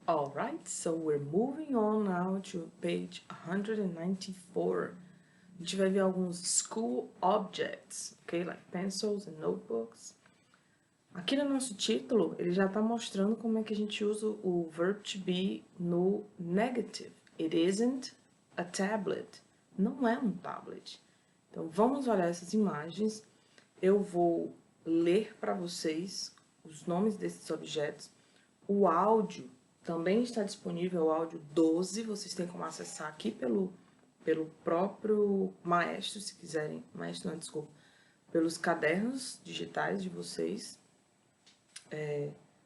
Alright, so we're moving on now to page 194. A gente vai ver alguns school objects, ok? Like pencils and notebooks. Aqui no nosso título, ele já está mostrando como é que a gente usa o verb to be no negative. It isn't a tablet. Não é um tablet. Então, vamos olhar essas imagens. Eu vou ler para vocês os nomes desses objetos. O áudio também está disponível, o áudio 12. Vocês têm como acessar aqui pelo próprio Maestro, se quiserem. Maestro, não, desculpa. Pelos cadernos digitais de vocês.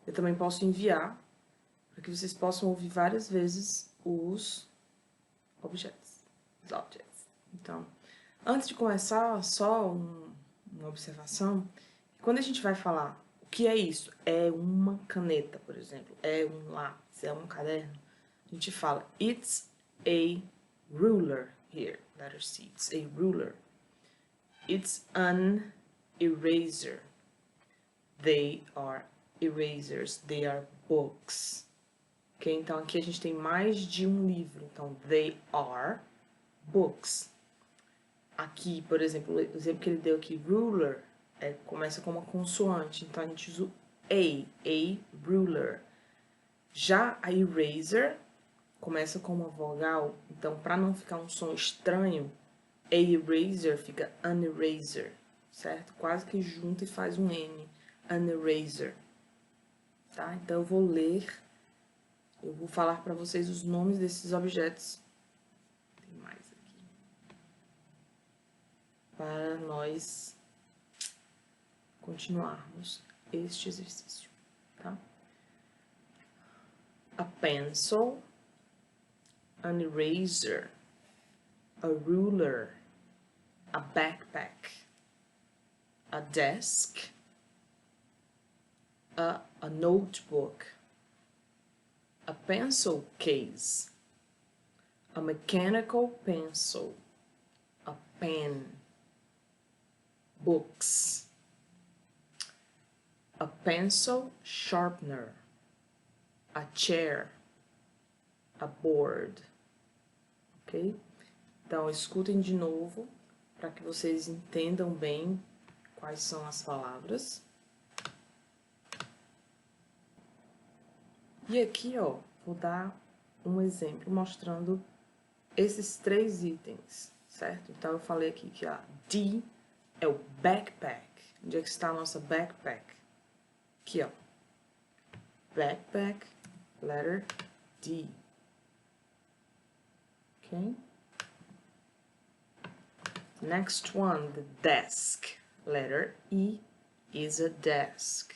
Eu também posso enviar para que vocês possam ouvir várias vezes os objetos. Então, antes de começar, só uma observação. Quando a gente vai falar o que é isso, é uma caneta, por exemplo, é um lápis, é um caderno, a gente fala it's a ruler here, letter C, it's a ruler. It's an eraser. They are erasers, they are books. Ok? Então, aqui a gente tem mais de um livro. Então, they are books. Aqui, por exemplo, o exemplo que ele deu aqui, ruler, começa com uma consoante. Então, a gente usa o a ruler. Já a eraser começa com uma vogal. Então, para não ficar um som estranho, a eraser fica an eraser, certo? Quase que junta e faz um N. An eraser. Tá? Então, eu vou ler, eu vou falar para vocês os nomes desses objetos. Tem mais aqui. Para nós continuarmos este exercício, tá? A pencil, an eraser, a ruler, a backpack, a desk, a notebook, a pencil case, a mechanical pencil, a pen, books, a pencil sharpener, a chair, a board, ok? Então, escutem de novo para que vocês entendam bem quais são as palavras. E aqui, ó, vou dar um exemplo mostrando esses três itens, certo? Então, eu falei aqui que a D é o backpack. Onde é que está a nossa backpack? Aqui, ó. Backpack, letter D. Ok? Next one, the desk. Letter E is a desk.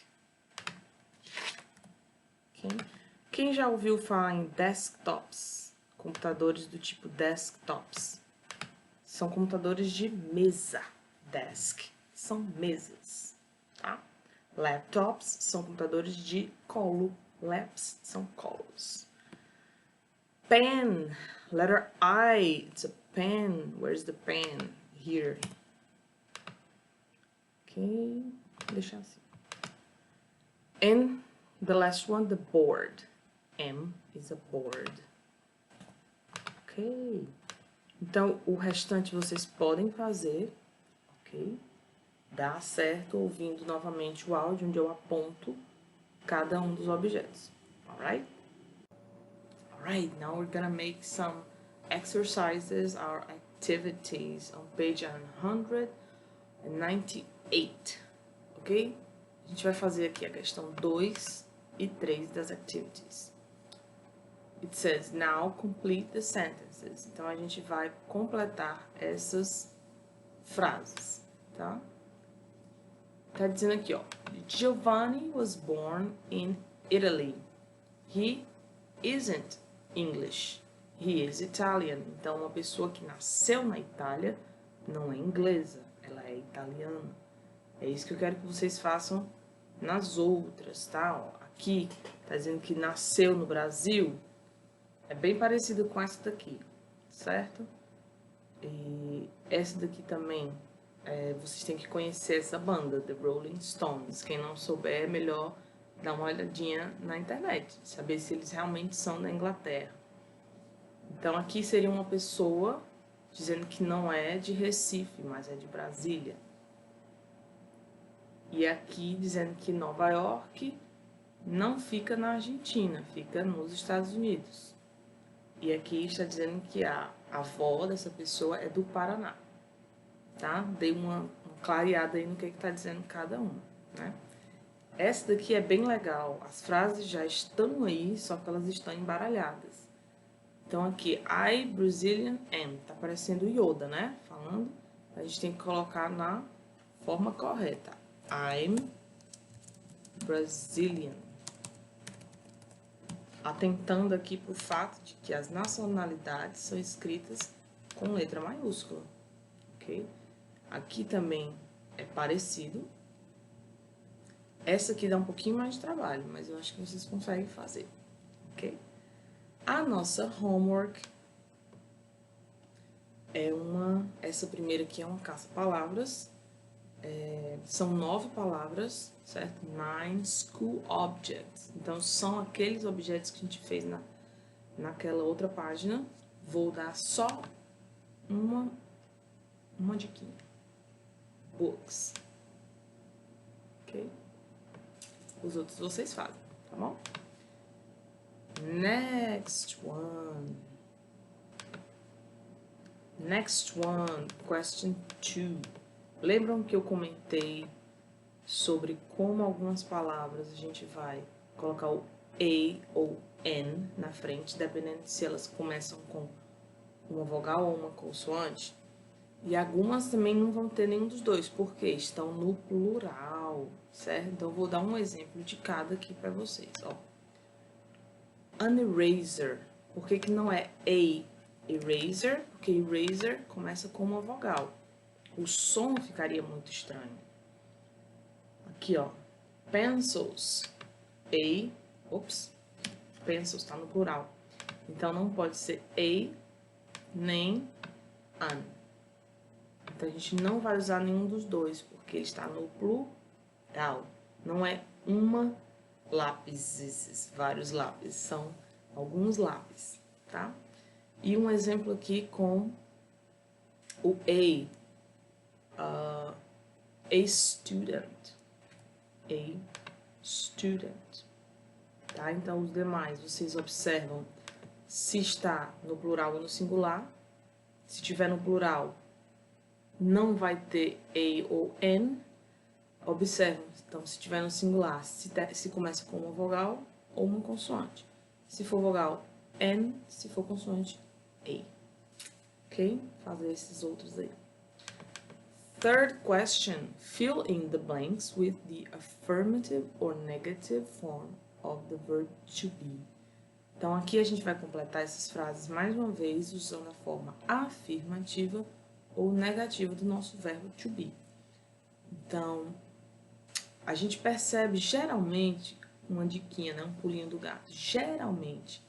Okay? Quem já ouviu falar em desktops? Computadores do tipo desktops. São computadores de mesa. Desk. São mesas. Tá? Laptops são computadores de colo. Laps são colos. Pen. Letter I. It's a pen. Where's the pen? Here. Ok. Deixa assim. And the last one, the board. M is a board. Ok. Então, o restante vocês podem fazer, ok? Dá certo ouvindo novamente o áudio, onde eu aponto cada um dos objetos. Alright? Alright, now we're gonna make some exercises, our activities on page 198, ok? A gente vai fazer aqui a questão 2 e 3 das activities. It says, now complete the sentences. Então, a gente vai completar essas frases, tá? Tá dizendo aqui, ó. Giovanni was born in Italy. He isn't English. He is Italian. Então, uma pessoa que nasceu na Itália não é inglesa, ela é italiana. É isso que eu quero que vocês façam nas outras, tá? Ó, aqui, tá dizendo que nasceu no Brasil. É bem parecido com essa daqui, certo? E essa daqui também, vocês têm que conhecer essa banda, The Rolling Stones. Quem não souber, é melhor dar uma olhadinha na internet, saber se eles realmente são da Inglaterra. Então, aqui seria uma pessoa dizendo que não é de Recife, mas é de Brasília. E aqui dizendo que Nova York não fica na Argentina, fica nos Estados Unidos. E aqui está dizendo que a avó dessa pessoa é do Paraná, tá? Dei uma clareada aí no que está dizendo cada uma, né? Essa daqui é bem legal, as frases já estão aí, só que elas estão embaralhadas. Então aqui, I Brazilian am, tá parecendo Yoda, né? Falando, a gente tem que colocar na forma correta. I'm Brazilian. Atentando aqui para o fato de que as nacionalidades são escritas com letra maiúscula, ok? Aqui também é parecido. Essa aqui dá um pouquinho mais de trabalho, mas eu acho que vocês conseguem fazer, ok? A nossa homework é essa primeira aqui é uma caça-palavras. São 9 palavras, certo? 9 school objects. Então, são aqueles objetos que a gente fez naquela outra página. Vou dar só uma diquinha. Books. Ok? Os outros vocês fazem, tá bom? Next one. Next one, question 2. Lembram que eu comentei sobre como algumas palavras a gente vai colocar o A ou N na frente, dependendo se elas começam com uma vogal ou uma consoante? E algumas também não vão ter nenhum dos dois, porque estão no plural, certo? Então, eu vou dar um exemplo de cada aqui para vocês, ó. An eraser. Por que não é a eraser? Porque eraser começa com uma vogal. O som ficaria muito estranho. Aqui, ó. Pencils. Pencils está no plural. Então, não pode ser a nem an. Então, a gente não vai usar nenhum dos dois, porque ele está no plural. Não é uma lápis, vários lápis. São alguns lápis, tá? E um exemplo aqui com o a student. A student. Tá? Então, os demais, vocês observam se está no plural ou no singular. Se tiver no plural, não vai ter a ou n. Observam, então, se tiver no singular, se começa com uma vogal ou uma consoante. Se for vogal, n. Se for consoante, a. Ok? Fazer esses outros aí. Third question, fill in the blanks with the affirmative or negative form of the verb to be. Então, aqui a gente vai completar essas frases mais uma vez usando a forma afirmativa ou negativa do nosso verbo to be. Então, a gente percebe geralmente, uma diquinha, né, um pulinho do gato, geralmente,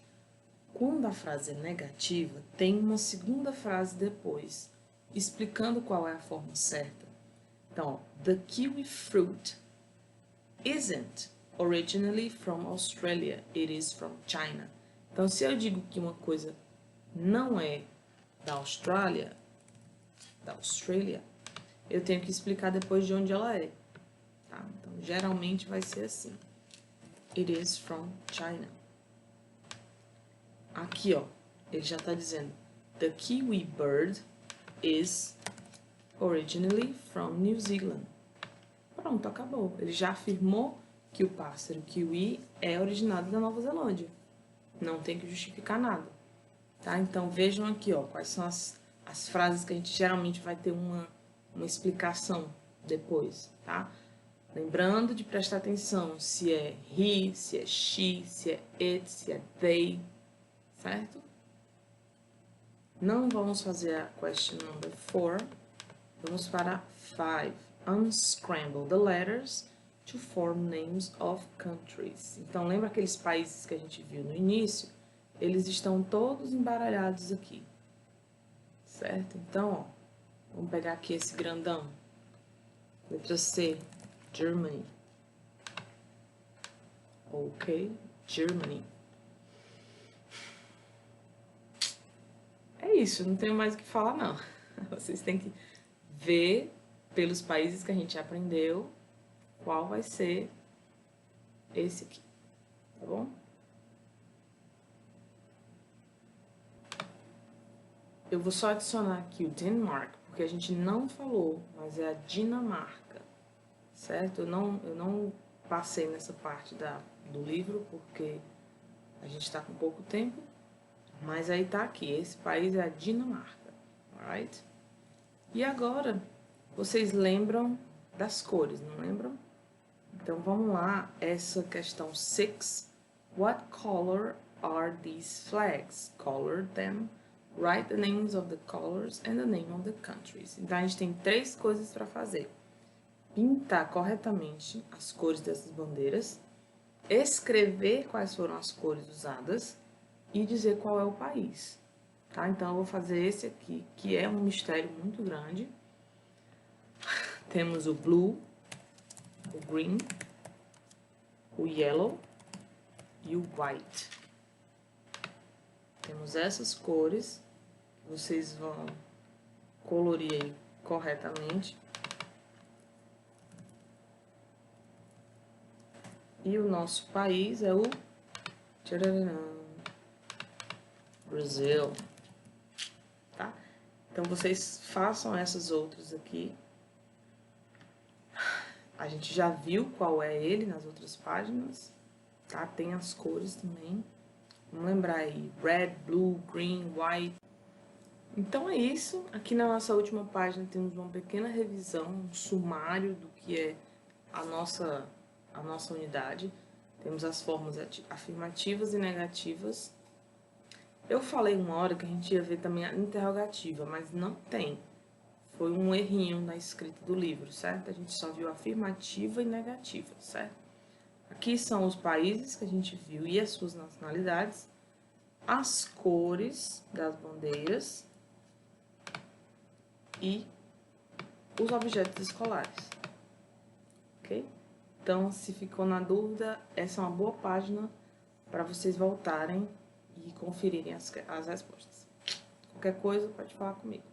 quando a frase é negativa, tem uma segunda frase depois, explicando qual é a forma certa. Então, the kiwi fruit isn't originally from Australia, it is from China. Então, se eu digo que uma coisa não é da Austrália, eu tenho que explicar depois de onde ela é. Tá? Então, geralmente vai ser assim. It is from China. Aqui, ó, ele já está dizendo the kiwi bird is originally from New Zealand. Pronto, acabou. Ele já afirmou que o pássaro kiwi é originado da Nova Zelândia. Não tem que justificar nada. Tá? Então, vejam aqui, ó, quais são as frases que a gente geralmente vai ter uma explicação depois, tá? Lembrando de prestar atenção se é he, se é she, se é it, se é they, certo? Não vamos fazer a question number 4. Vamos para 5. Unscramble the letters to form names of countries. Então, lembra aqueles países que a gente viu no início? Eles estão todos embaralhados aqui, certo? Então, ó, vamos pegar aqui esse grandão. Letra C, Germany. Ok, Germany. É isso, não tenho mais o que falar, não. Vocês têm que ver pelos países que a gente aprendeu qual vai ser esse aqui, tá bom? Eu vou só adicionar aqui o Denmark, porque a gente não falou, mas é a Dinamarca, certo? Eu não passei nessa parte do livro, porque a gente está com pouco tempo, mas aí tá aqui, esse país é a Dinamarca, alright? E agora, vocês lembram das cores, não lembram? Então vamos lá, essa questão 6. What color are these flags? Color them. Write the names of the colors and the name of the countries. Então a gente tem 3 coisas para fazer. Pintar corretamente as cores dessas bandeiras, escrever quais foram as cores usadas e dizer qual é o país. Tá? Então eu vou fazer esse aqui, que é um mistério muito grande. Temos o blue, o green, o yellow e o white. Temos essas cores, vocês vão colorir aí corretamente. E o nosso país é o Brasil, tá? Então vocês façam essas outras aqui. A gente já viu qual é ele nas outras páginas, tá? Tem as cores também. Vamos lembrar aí, red, blue, green, white. Então é isso. Aqui na nossa última página temos uma pequena revisão, um sumário do que é a nossa unidade. Temos as formas afirmativas e negativas. Eu falei uma hora que a gente ia ver também a interrogativa, mas não tem. Foi um errinho na escrita do livro, certo? A gente só viu afirmativa e negativa, certo? Aqui são os países que a gente viu e as suas nacionalidades, as cores das bandeiras e os objetos escolares, ok? Então, se ficou na dúvida, essa é uma boa página para vocês voltarem e conferirem as respostas. Qualquer coisa, pode falar comigo.